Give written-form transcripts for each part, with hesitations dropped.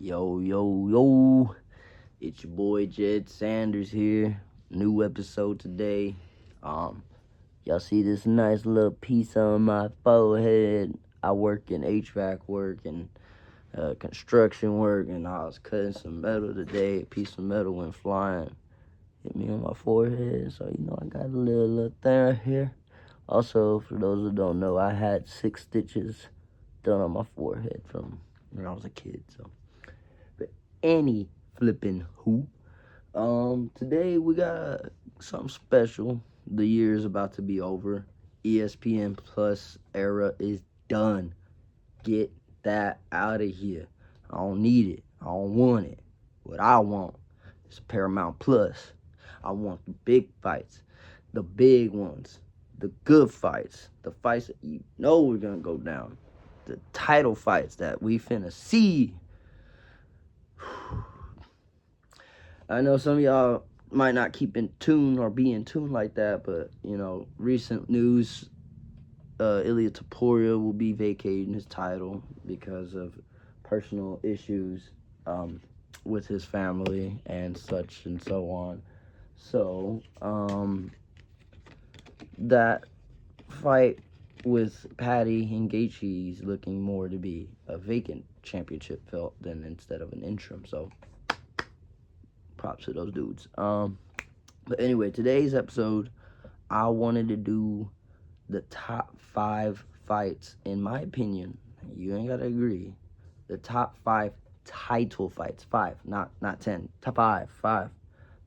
Yo, yo, yo. It's your boy Jed Sanders here. New episode today. Um, y'all see this nice little piece on my forehead. I work in HVAC work and construction work, and I was cutting some metal today. A piece of metal went flying, hit me on my forehead. So I got a little thing right here. Also, for those who don't know, I had 6 stitches done on my forehead from when I was a kid. So. Any flipping who. Today we got something special. The year is about to be over. ESPN Plus era is done. Get that out of here. I don't need it. I don't want it. What I want is Paramount Plus. I want the big fights, the big ones, the good fights, the fights that we're gonna go down, the title fights that we finna see. I know some of y'all might not keep in tune or be in tune like that, but recent news, Ilia Topuria will be vacating his title because of personal issues with his family and such and so on. So that fight with Patty and Gaethje is looking more to be a vacant championship belt than instead of an interim. So props to those dudes. But anyway, today's episode, I wanted to do the top 5 fights, in my opinion. You ain't gotta agree. The top 5 title fights. 5, not 10. Top 5.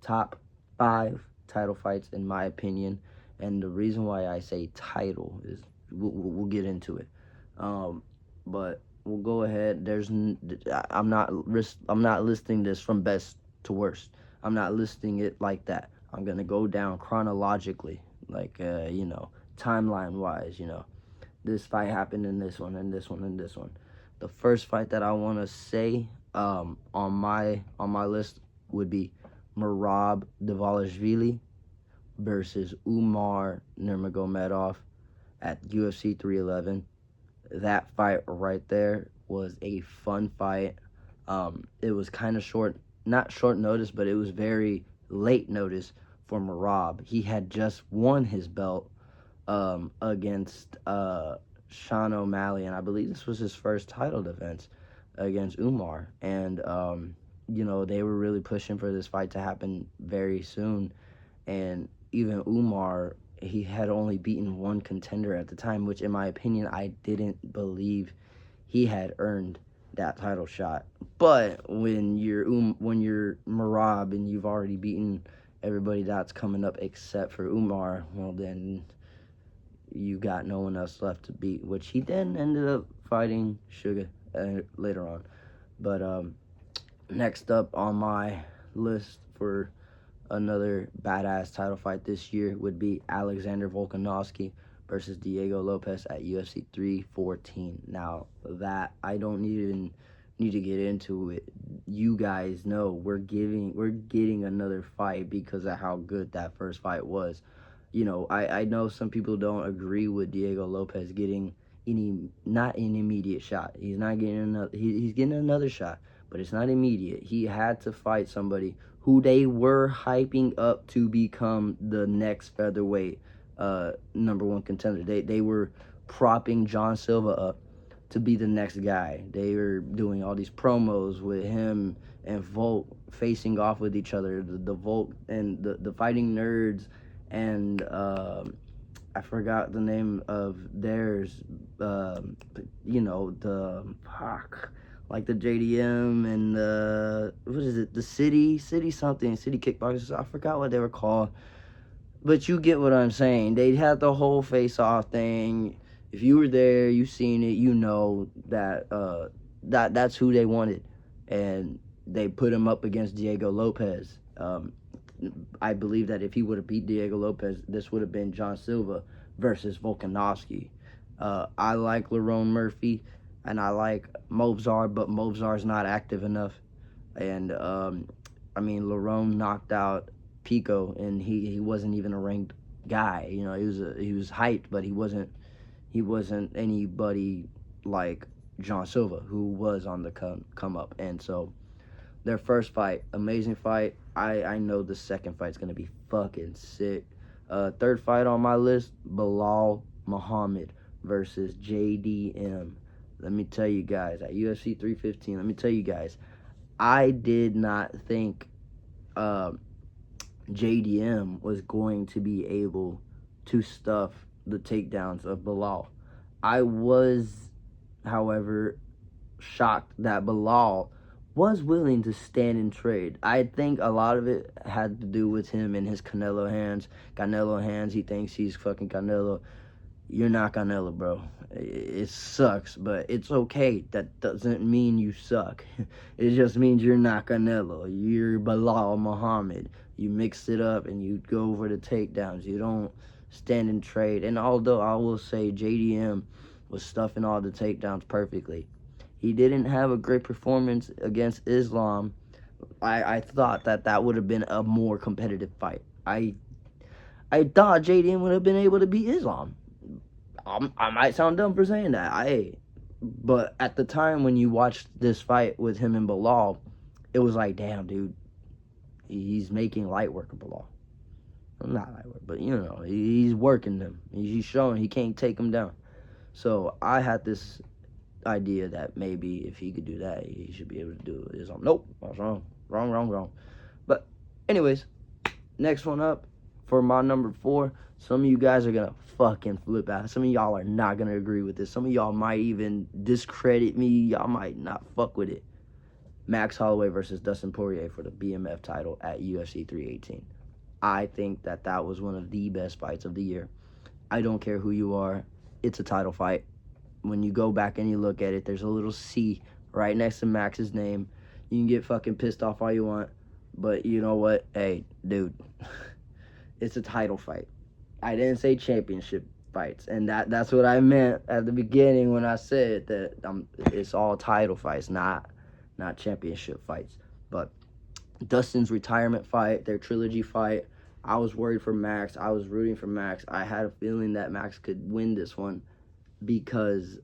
Top 5 title fights, in my opinion. And the reason why I say title is we'll get into it. But we'll go ahead. I'm not listing this from best to worst. I'm not listing it like that. I'm gonna go down chronologically, like timeline wise. This fight happened in this one and this one and this one. The first fight that I want to say on my list would be Merab Dvalishvili versus Umar Nurmagomedov at UFC 311. That fight right there was a fun fight. It was kind of not short notice, but it was very late notice for Merab. He had just won his belt against Sean O'Malley, and I believe this was his first title defense against Umar. And they were really pushing for this fight to happen very soon. And even Umar, he had only beaten one contender at the time, which in my opinion, I didn't believe he had earned that title shot. But when you're Merab and you've already beaten everybody that's coming up except for Umar, well then you got no one else left to beat, which he then ended up fighting Sugar later on. But next up on my list for another badass title fight this year would be Alexander Volkanovski versus Diego Lopez at UFC 314. Now that I don't even need to get into it. You guys know we're getting another fight because of how good that first fight was. I know some people don't agree with Diego Lopez getting not an immediate shot. He's not getting another. He's getting another shot, but it's not immediate. He had to fight somebody who they were hyping up to become the next featherweight number 1 contender. They were propping John Silva up to be the next guy. They were doing all these promos with him and Volk facing off with each other. The Volk and the Fighting Nerds and I forgot the name of theirs. Like the JDM and what is it? The City something, City Kickboxers. I forgot what they were called. But you get what I'm saying. They had the whole face-off thing. If you were there, you seen it, you know that that's who they wanted, and they put him up against Diego Lopez. I believe that if he would have beat Diego Lopez, this would have been John Silva versus Volkanovski. I like Lerone Murphy, and I like Movzar, but Movzar's not active enough. And Lerone knocked out Pico, and he wasn't even a ranked guy. He was hyped, but he wasn't anybody like John Silva, who was on the come up. And so their first fight, amazing fight. I know the second fight's going to be fucking sick. Third fight on my list, Belal Muhammad versus JDM. Let me tell you guys, at UFC 315, let me tell you guys, I did not think JDM was going to be able to stuff the takedowns of Belal. I was, however, shocked that Belal was willing to stand and trade. I think a lot of it had to do with him and his Canelo hands. Canelo hands, he thinks he's fucking Canelo. You're not Canelo, bro. It sucks, but it's okay. That doesn't mean you suck. It just means you're not Canelo. You're Belal Muhammad. You mix it up and you go for the takedowns. You don't stand and trade. And although I will say JDM was stuffing all the takedowns perfectly, he didn't have a great performance against Islam. I thought that would have been a more competitive fight. I thought JDM would have been able to beat Islam. I might sound dumb for saying that. But at the time when you watched this fight with him and Belal, it was like, damn, dude, he's making light work of Belal. Well, not light work, but he's working them. He's showing he can't take him down. So I had this idea that maybe if he could do that, he should be able to do Islam. Nope, I was wrong. Wrong. But anyways, next one up for my number 4. Some of you guys are gonna fucking flip out. Some of y'all are not gonna agree with this. Some of y'all might even discredit me. Y'all might not fuck with it. Max Holloway versus Dustin Poirier for the BMF title at UFC 318. I think that was one of the best fights of the year. I don't care who you are. It's a title fight. When you go back and you look at it, there's a little C right next to Max's name. You can get fucking pissed off all you want, but you know what? Hey, dude, it's a title fight. I didn't say championship fights, and that's what I meant at the beginning when I said that it's all title fights, not championship fights. But Dustin's retirement fight, their trilogy fight, I was worried for Max. I was rooting for Max. I had a feeling that Max could win this one because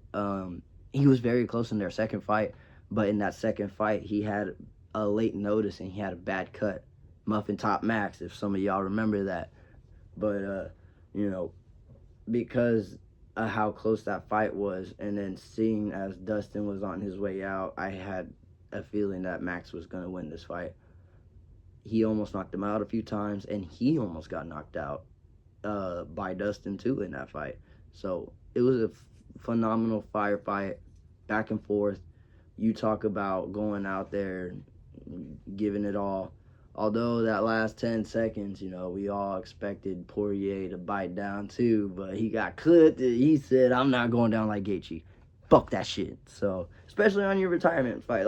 he was very close in their second fight, but in that second fight, he had a late notice and he had a bad cut. Muffin Top Max, if some of y'all remember that. But, because of how close that fight was, and then seeing as Dustin was on his way out, I had a feeling that Max was going to win this fight. He almost knocked him out a few times, and he almost got knocked out by Dustin, too, in that fight. So it was a phenomenal firefight, back and forth. You talk about going out there, giving it all. Although that last 10 seconds, we all expected Poirier to bite down too, but he got clipped. He said, I'm not going down like Gaethje. Fuck that shit. So, especially on your retirement fight,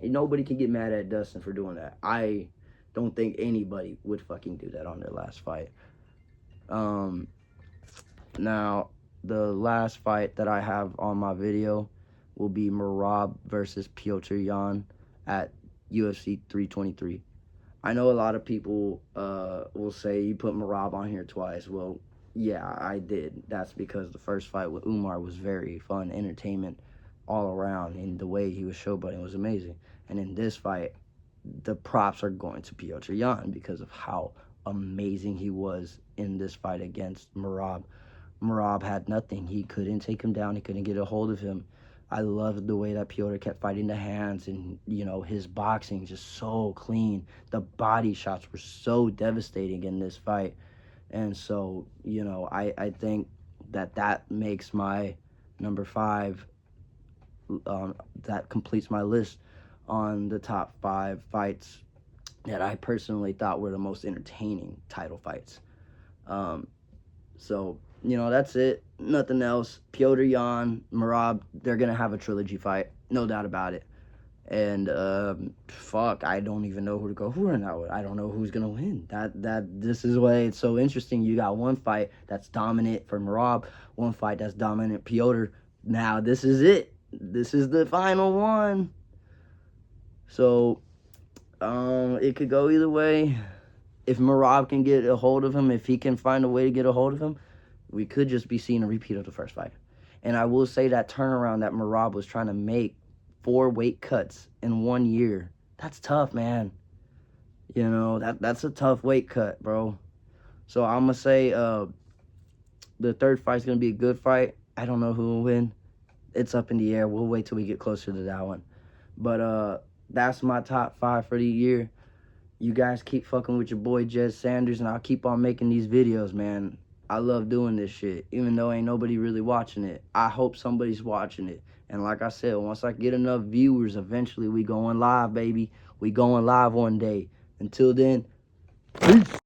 nobody can get mad at Dustin for doing that. I don't think anybody would fucking do that on their last fight. Now, the last fight that I have on my video will be Merab versus Petr Yan at UFC 323. I know a lot of people will say you put Merab on here twice. Well, yeah, I did. That's because the first fight with Umar was very fun, entertainment all around, and the way he was showboating was amazing. And in this fight, the props are going to Petr Yan because of how amazing he was in this fight against Merab. Merab had nothing. He couldn't take him down. He couldn't get a hold of him. I loved the way that Petr kept fighting the hands, and, his boxing just so clean. The body shots were so devastating in this fight. And so, I think that makes my number 5, that completes my list on the top 5 fights that I personally thought were the most entertaining title fights. So, that's it. Nothing else. Petr Yan, Merab, they're going to have a trilogy fight. No doubt about it. And, I don't even know who to go for now. I don't know who's going to win. This is why it's so interesting. You got one fight that's dominant for Merab, one fight that's dominant Petr. Now, this is it. This is the final one. So, it could go either way. If Merab can get a hold of him, if he can find a way to get a hold of him, we could just be seeing a repeat of the first fight. And I will say that turnaround that Merab was trying to make, 4 weight cuts in 1 year, that's tough, man. You know, that's a tough weight cut, bro. So I'm going to say the third fight's going to be a good fight. I don't know who will win. It's up in the air. We'll wait till we get closer to that one. But that's my top 5 for the year. You guys keep fucking with your boy Jez Sanders, and I'll keep on making these videos, man. I love doing this shit, even though ain't nobody really watching it. I hope somebody's watching it. And like I said, once I get enough viewers, eventually we going live, baby. We going live one day. Until then, peace.